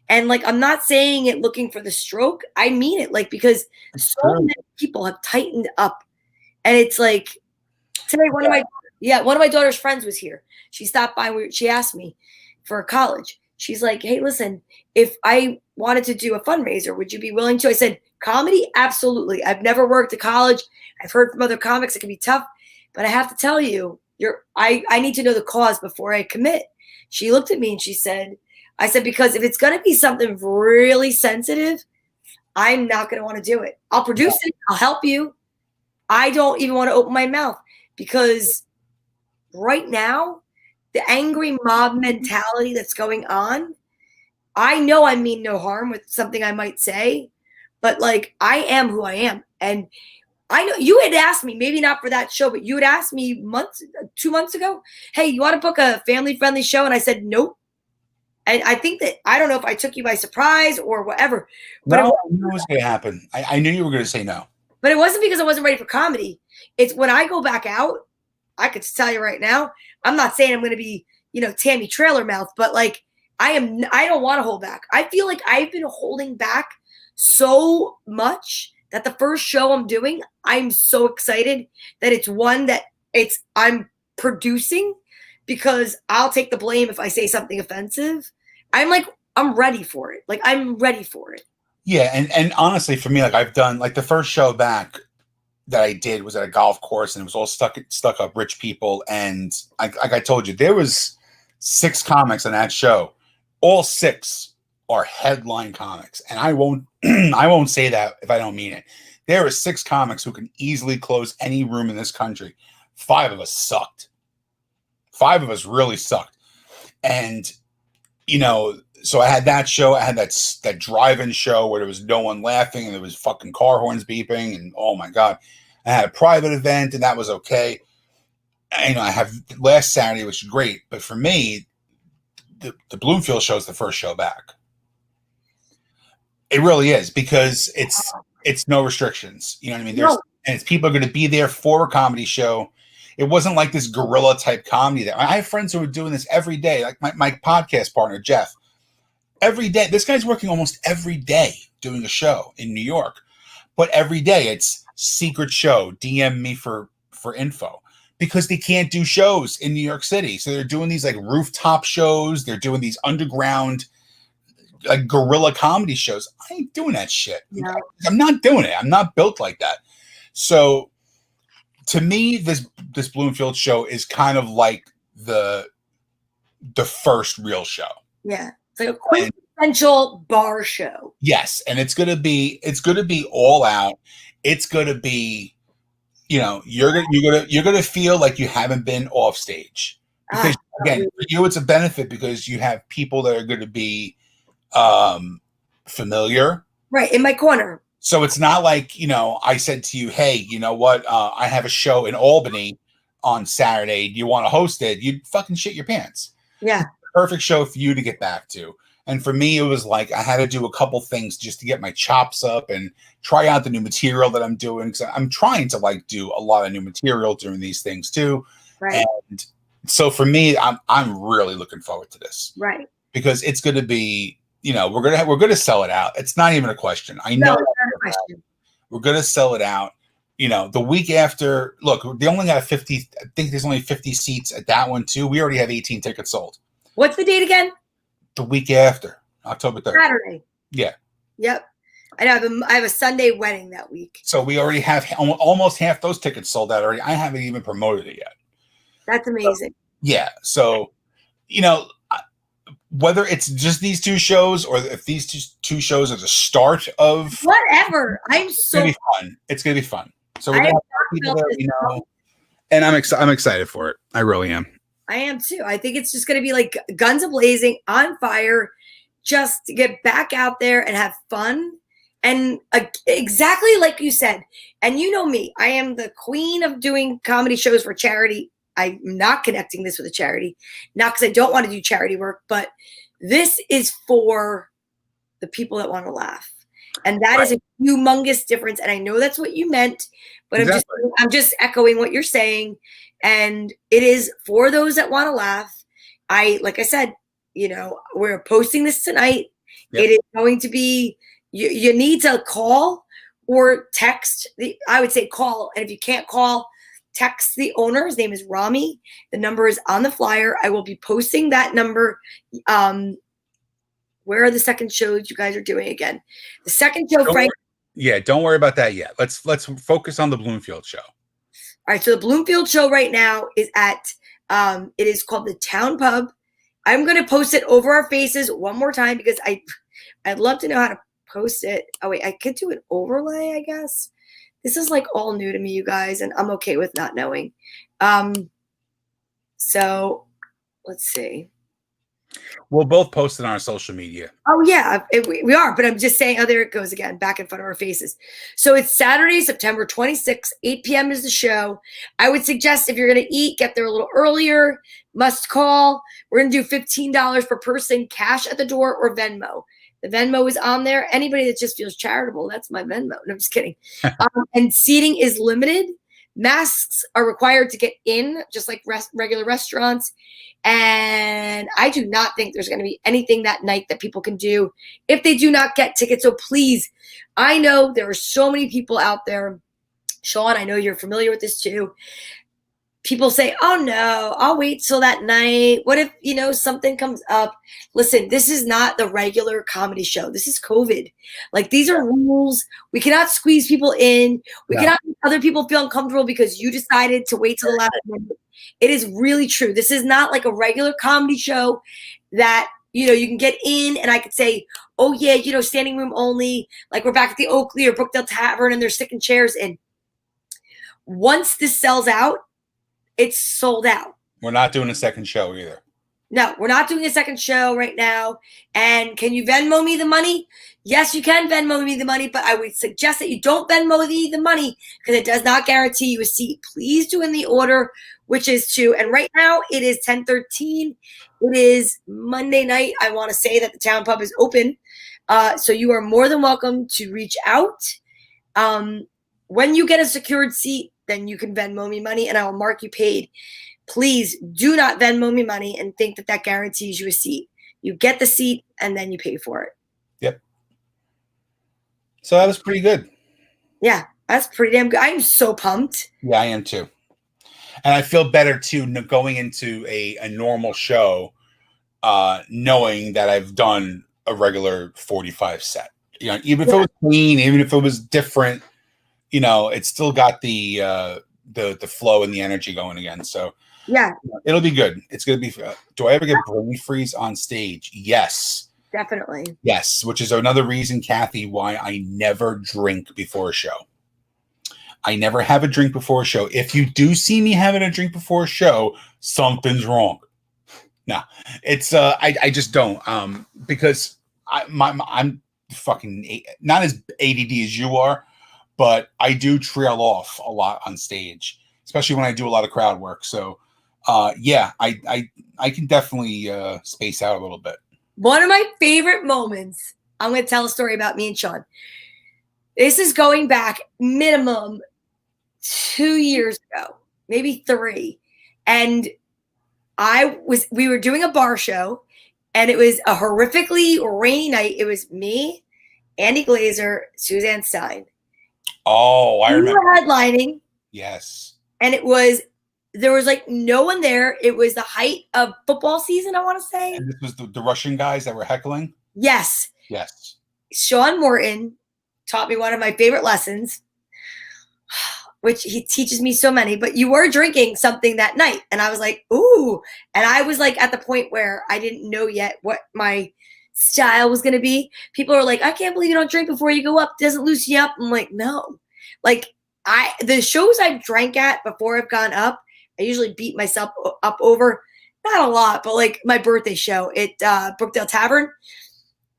And like, I'm not saying it looking for the stroke. I mean it, like, because so many people have tightened up. And it's like, today, one of my daughter's friends was here. She stopped by. She asked me for college. She's like, hey, listen, if I wanted to do a fundraiser, would you be willing to? I said, comedy? Absolutely. I've never worked at college. I've heard from other comics it can be tough. But I have to tell you, I need to know the cause before I commit. She looked at me and she said, I said, because if it's going to be something really sensitive, I'm not going to want to do it. I'll produce it. I'll help you. I don't even want to open my mouth because right now, the angry mob mentality that's going on, I know I mean no harm with something I might say, but like, I am who I am. And I know you had asked me, maybe not for that show, but you had asked me 2 months ago, hey, you want to book a family-friendly show? And I said, nope. And I think that, I don't know if I took you by surprise or whatever. But no, I knew it was going to happen. I knew you were going to say no. But it wasn't because I wasn't ready for comedy. It's when I go back out, I could tell you right now, I'm not saying I'm going to be, Tammy Trailer Mouth, but like, I don't want to hold back. I feel like I've been holding back so much that the first show I'm doing, I'm so excited that it's one that I'm producing because I'll take the blame if I say something offensive. I'm ready for it. Like, I'm ready for it. Yeah. And honestly, for me, like I've done like the first show back that I did was at a golf course and it was all stuck up rich people. And like I told you, there was 6 comics on that show. All 6 are headline comics. And I won't say that if I don't mean it. There are 6 comics who can easily close any room in this country. 5 of us sucked. 5 of us really sucked. And, so I had that show. I had that drive-in show where there was no one laughing and there was fucking car horns beeping. And oh my God, I had a private event and that was okay. I have last Saturday, which is great. But for me, the Bloomfield show is the first show back. It really is because it's no restrictions. You know what I mean? And it's people are going to be there for a comedy show. It wasn't like this guerrilla type comedy that I have friends who are doing this every day. Like my podcast partner, Jeff, every day, this guy's working almost every day doing a show in New York, but every day it's secret show, DM me for info because they can't do shows in New York City. So they're doing these like rooftop shows. They're doing these underground like guerrilla comedy shows. I ain't doing that shit. No. I'm not doing it. I'm not built like that. So to me, this Bloomfield show is kind of like the first real show. Yeah. It's like a quintessential bar show. Yes. And it's gonna be all out. It's gonna be, you're gonna feel like you haven't been off stage. Because again, for you it's a benefit because you have people that are gonna be familiar. Right, in my corner. So it's not like, I said to you, hey, you know what? I have a show in Albany on Saturday, do you want to host it? You'd fucking shit your pants. Yeah. Perfect show for you to get back to. And for me, it was like I had to do a couple things just to get my chops up and try out the new material that I'm doing. Because I'm trying to like do a lot of new material during these things too. Right. And so for me, I'm really looking forward to this. Right. Because it's going to be, we're gonna sell it out. It's not even a question. I know No, it's not a question. we're gonna sell it out. The week after. Look, they only got 50. I think there's only 50 seats at that one too. We already have 18 tickets sold. What's the date again? The week after, October 3rd. Saturday. Yeah. Yep. I have a Sunday wedding that week. So we already have almost half those tickets sold out already. I haven't even promoted it yet. That's amazing. Yeah. So, whether it's just these two shows or if these two shows are the start of whatever, it's gonna be fun. It's gonna be fun. So we're gonna have people that and I'm excited for it. I really am. I am too. I think it's just gonna be like guns a-blazing, on fire, just to get back out there and have fun. And exactly like you said, and you know me, I am the queen of doing comedy shows for charity. I'm not connecting this with a charity, not because I don't want to do charity work, but this is for the people that want to laugh. And that is a humongous difference. And I know that's what you meant, but exactly. I'm just echoing what you're saying. And it is for those that want to laugh. Like I said, we're posting this tonight. Yep. It is going to be, you need to call or text. I would say call. And if you can't call, text the owner. His name is Rami. The number is on the flyer. I will be posting that number. Where are the second shows you guys are doing again? The second show, Frank. Don't worry about that yet. Let's focus on the Bloomfield show. All right. So the Bloomfield show right now is at, it is called the Town Pub. I'm going to post it over our faces one more time because I'd love to know how to post it. Oh wait, I could do an overlay, I guess. This is like all new to me, you guys, and I'm okay with not knowing. So let's see. We'll both post it on our social media. Oh yeah, we are, but I'm just saying, there it goes again, back in front of our faces. So it's Saturday, September 26th, 8 p.m. is the show. I would suggest if you're going to eat, get there a little earlier, must call. We're going to do $15 per person, cash at the door or Venmo. The Venmo is on there. Anybody that just feels charitable, that's my Venmo. No, I'm just kidding. And seating is limited. Masks are required to get in, just like regular restaurants. And I do not think there's going to be anything that night that people can do if they do not get tickets. So please, I know there are so many people out there. Sean, I know you're familiar with this too. People say, oh no, I'll wait till that night. What if, something comes up? Listen, this is not the regular comedy show. This is COVID. Like, these are rules. We cannot squeeze people in. We cannot make other people feel uncomfortable because you decided to wait till the last minute. It is really true. This is not like a regular comedy show that, you can get in and I could say, oh yeah, standing room only. Like, we're back at the Oakley or Brookdale Tavern and they're sticking chairs in. Once this sells out, it's sold out. We're not doing a second show either. No, we're not doing a second show right now. And can you Venmo me the money? Yes, you can Venmo me the money, but I would suggest that you don't Venmo me the money because it does not guarantee you a seat. Please do in the order, which is and right now it is 10:13. It is Monday night. I want to say that the Town Pub is open. So you are more than welcome to reach out. When you get a secured seat, then you can Venmo me money and I will mark you paid. Please do not Venmo me money and think that guarantees you a seat. You get the seat and then you pay for it. Yep. So that was pretty good. Yeah, that's pretty damn good. I'm so pumped. Yeah, I am too. And I feel better too going into a normal show, knowing that I've done a regular 45 set. Even if it was clean, even if it was different, it's still got the flow and the energy going again. So yeah, it'll be good. It's going to be. Do I ever get brain freeze on stage? Yes, definitely. Yes, which is another reason, Kathy, why I never drink before a show. I never have a drink before a show. If you do see me having a drink before a show, something's wrong. No, it's I just don't because I'm fucking not as ADD as you are. But I do trail off a lot on stage. especially when I do a lot of crowd work. So, yeah, I can definitely space out a little bit. One of my favorite moments, I'm going to tell a story about me and Sean. This is going back minimum 2 years ago, maybe 3. And we were doing a bar show, and it was a horrifically rainy night. It was me, Andy Glazer, Suzanne Stein. Oh, I remember. We were headlining. Yes. And there was like no one there. It was the height of football season, I want to say. And this was the Russian guys that were heckling? Yes. Yes. Sean Morton taught me one of my favorite lessons, which he teaches me so many, but you were drinking something that night. And I was like, ooh. And I was like at the point where I didn't know yet what my style was going to be. People are like, I can't believe you don't drink before you go up. Doesn't loosen you up. I'm like, no. Like the shows I've drank at before I've gone up, I usually beat myself up over, not a lot, but like my birthday show at Brookdale Tavern.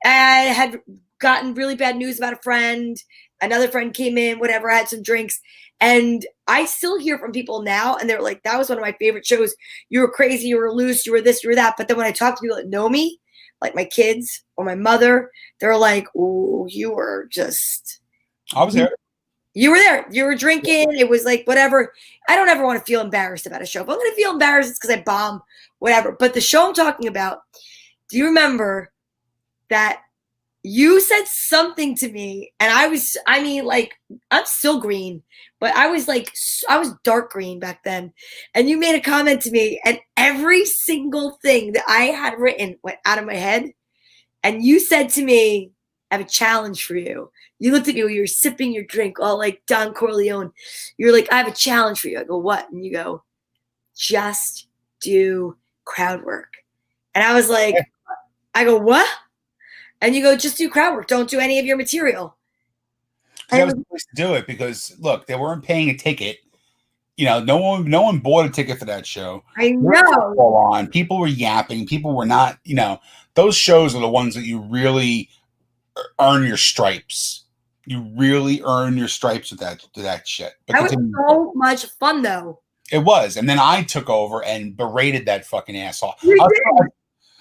I had gotten really bad news about a friend. Another friend came in, whatever, I had some drinks. And I still hear from people now, and they're like, that was one of my favorite shows. You were crazy, you were loose, you were this, you were that. But then when I talk to people that know me, like my kids or my mother, they're like, ooh, you were just. I was there. You were there. You were drinking. It was like whatever. I don't ever want to feel embarrassed about a show. If I'm going to feel embarrassed, it's because I bomb, whatever. But the show I'm talking about, do you remember that you said something to me? And I'm still green, but I was dark green back then. And you made a comment to me, and every single thing that I had written went out of my head. And you said to me, I have a challenge for you. You looked at me when you were sipping your drink, all like Don Corleone. You're like, I have a challenge for you. I go, what? And you go, just do crowd work. And I was like, I go, what? And you go, just do crowd work. Don't do any of your material. That was the place to do it because, look, they weren't paying a ticket. You know, no one bought a ticket for that show. I know. People were yapping. People were not, those shows are the ones that you really earn your stripes. You really earn your stripes with that shit. But that was so much fun, though. It was. And then I took over and berated that fucking asshole.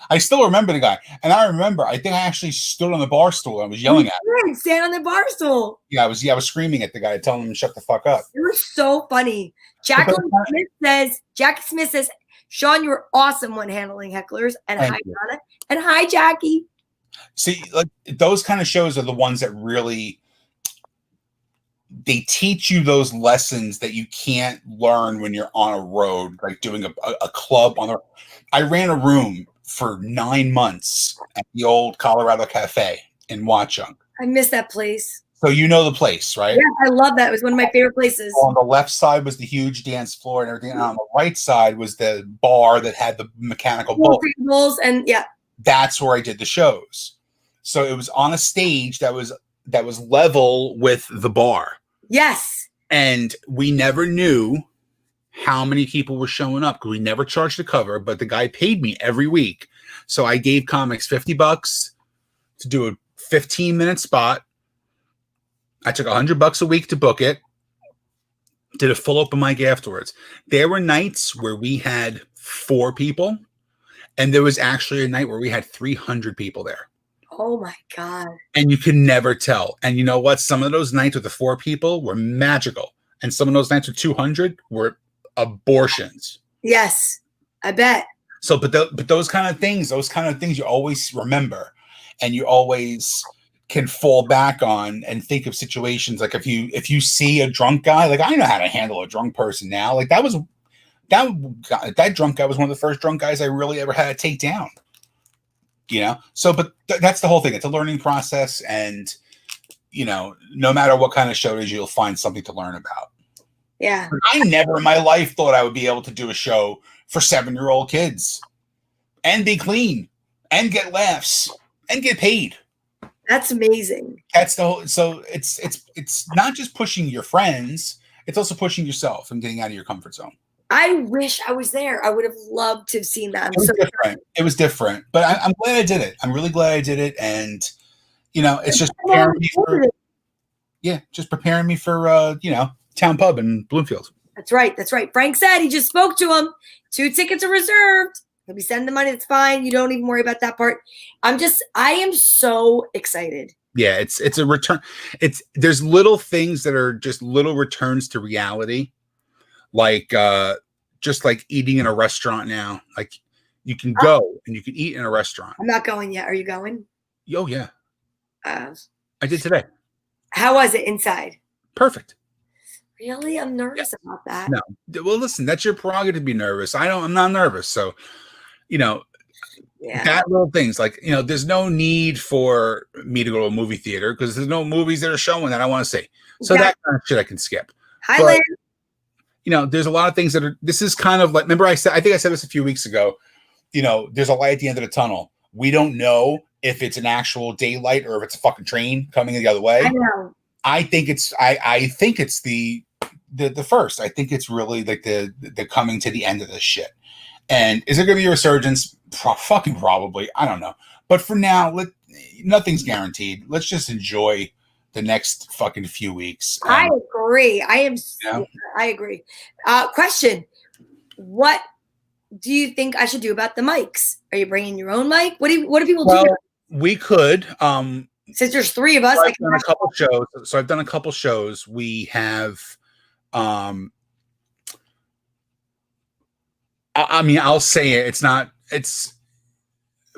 I still remember the guy. And I think I actually stood on the bar stool and was yelling at him. Stand on the bar stool. Yeah, I was screaming at the guy, telling him to shut the fuck up. It was so funny. Jackie Smith says, Sean, you were awesome when handling hecklers. And hi, Donna. And hi, Jackie. See, like those kind of shows are the ones that really they teach you those lessons that you can't learn when you're on a road, like doing a club on the. I ran a room for 9 months at the old Colorado Cafe in Watchung. I miss that place. So you know the place, right? Yeah, I love that. It was one of my favorite places. On the left side was the huge dance floor and everything, and on the right side was the bar that had the mechanical bowls. And yeah, that's where I did the shows. So it was on a stage that was level with the bar. Yes. And we never knew how many people were showing up because we never charged a cover, but the guy paid me every week. So I gave comics $50 to do a 15-minute spot. I took $100 a week to book it. Did a full open mic afterwards. There were nights where we had 4 people, and there was actually a night where we had 300 people there. Oh my God. And you can never tell. And you know what? Some of those nights with the 4 people were magical. And some of those nights with 200 were abortions. Yes, I bet. So, but those kind of things you always remember, and you always can fall back on and think of situations like if you see a drunk guy, like I know how to handle a drunk person now. Like that drunk guy was one of the first drunk guys I really ever had to take down. So, but that's the whole thing. It's a learning process, and no matter what kind of show it is, you'll find something to learn about. Yeah. I never in my life thought I would be able to do a show for 7-year-old kids and be clean and get laughs and get paid. That's amazing. That's the whole. So it's not just pushing your friends; it's also pushing yourself and getting out of your comfort zone. I wish I was there. I would have loved to have seen that. It was different, but I'm glad I did it. I'm really glad I did it, and it's just preparing me for. Yeah, just preparing me for Town Pub in Bloomfield. That's right. That's right. Frank said he just spoke to him. 2 tickets are reserved. He'll be sending the money. It's fine. You don't even worry about that part. I am so excited. Yeah, it's a return. There's little things that are just little returns to reality. Like just like eating in a restaurant now. Like you can go and you can eat in a restaurant. I'm not going yet. Are you going? Oh yeah. I did today. How was it inside? Perfect. Really? I'm nervous about that. No. Well, listen, that's your prerogative to be nervous. I'm not nervous. So, that little things like, there's no need for me to go to a movie theater because there's no movies that are showing that I want to see. So that kind of shit I can skip. Highland. There's a lot of things this is kind of like, remember I think I said this a few weeks ago, there's a light at the end of the tunnel. We don't know if it's an actual daylight or if it's a fucking train coming the other way. I know. I think it's the first. I think it's really like the coming to the end of this shit. And is it going to be a resurgence? Fucking probably. I don't know. But for now, nothing's guaranteed. Let's just enjoy the next fucking few weeks. I agree. I agree. Question: what do you think I should do about the mics? Are you bringing your own mic? What do people do? We could. Since there's 3 of us, I've done a couple shows. So I've done a couple shows. We have. I'll say it. It's not.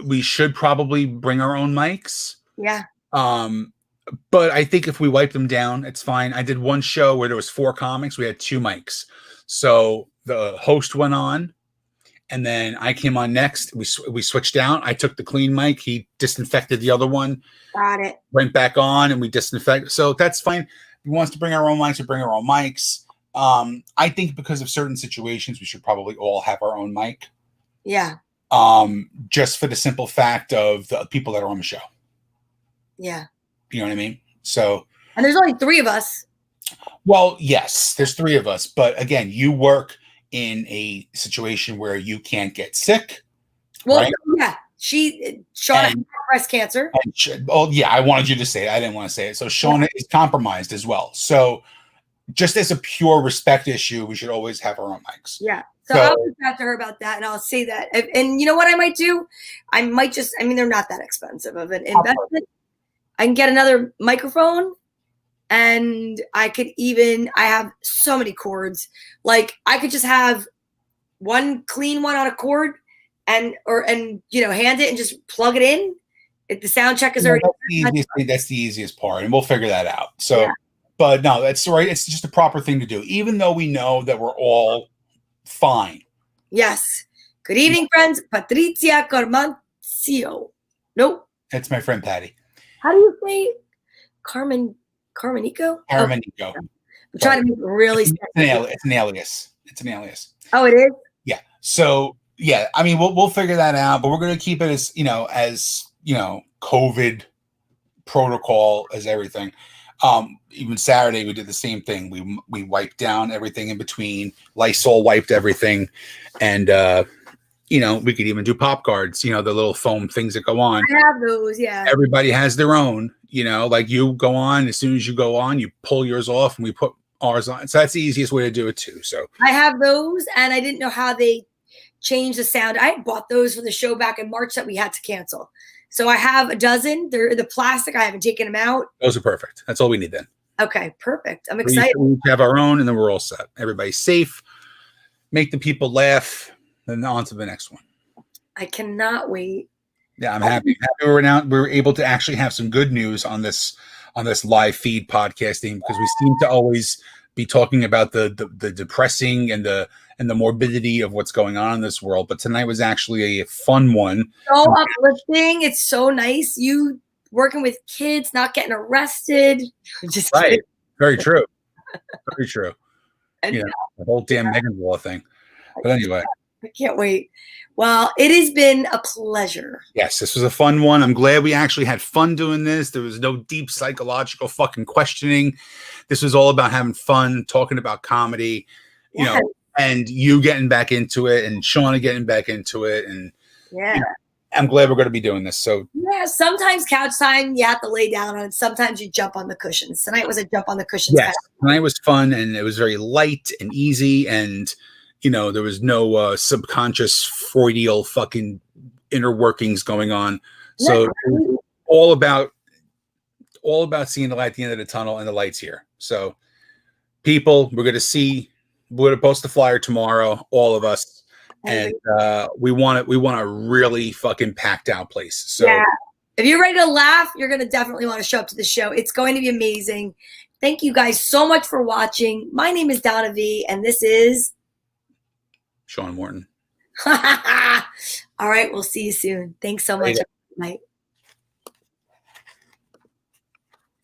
We should probably bring our own mics. Yeah. But I think if we wipe them down, it's fine. I did one show where there was 4 comics. We had 2 mics. So the host went on, and then I came on next. We switched out. I took the clean mic. He disinfected the other one. Got it. Went back on, and we disinfected. So that's fine. If he wants to bring our own mics, we bring our own mics. I think because of certain situations, we should probably all have our own mic. Yeah. Just for the simple fact of the people that are on the show. Yeah. You know what I mean? So. And there's only 3 of us. Well, yes, there's 3 of us. But again, you work in a situation where you can't get sick. Well, right? Yeah. Shauna had breast cancer. I wanted you to say it. I didn't want to say it. So Shauna is compromised as well. So just as a pure respect issue, we should always have our own mics. Yeah. So I'll talk to her about that, and I'll say that. And you know what I might do? I might they're not that expensive of an investment. I can get another microphone, and I have so many cords. Like I could just have one clean one on a cord and hand it and just plug it in. If the sound check is already that's the easiest part, and we'll figure that out. So but no, that's right. It's just a proper thing to do, even though we know that we're all fine. Yes. Good evening, friends. Patrizia Carmancio. Nope. That's my friend Patty. How do you say Carmenico? Carmenico. I'm trying to make it really it's an alias. It's an alias. Oh, it is? Yeah. So yeah, I mean we'll figure that out, but we're gonna keep it as COVID protocol as everything. Even Saturday we did the same thing. We wiped down everything in between. Lysol wiped everything, and we could even do pop cards. The little foam things that go on. I have those. Yeah. Everybody has their own. Like you go on. As soon as you go on, you pull yours off, and we put ours on. So that's the easiest way to do it too. So I have those, and I didn't know how they changed the sound. I bought those for the show back in March that we had to cancel. So I have a dozen. They're the plastic. I haven't taken them out. Those are perfect. That's all we need then. Okay, perfect. I'm excited. We have our own, and then we're all set. Everybody's safe. Make the people laugh. Then on to the next one. I cannot wait. Yeah, I'm happy. We're able to actually have some good news on this live feed podcasting, because we seem to always be talking about the depressing and the morbidity of what's going on in this world. But tonight was actually a fun one. So uplifting. It's so nice. You working with kids, not getting arrested. Just right. Kidding. Very true. Very true. And The whole damn Megan Law thing. But anyway. I can't wait. Well, it has been a pleasure. Yes, this was a fun one. I'm glad we actually had fun doing this. There was no deep psychological fucking questioning. This was all about having fun, talking about comedy, and you getting back into it, and Shauna getting back into it, and I'm glad we're going to be doing this. So yeah, sometimes couch time you have to lay down on. Sometimes you jump on the cushions. Tonight was a jump on the cushions. yes, tonight was fun, and it was very light and easy, and there was no subconscious Freudial fucking inner workings going on. So all about seeing the light at the end of the tunnel, and the light's here. So people, we're going to post the flyer tomorrow, all of us, and we want a really fucking packed out place. So yeah. If you're ready to laugh, you're going to definitely want to show up to the show. It's going to be amazing. Thank you guys so much for watching. My name is Donna V, and this is Sean Morton. All right, we'll see you soon. Thanks so much. Night.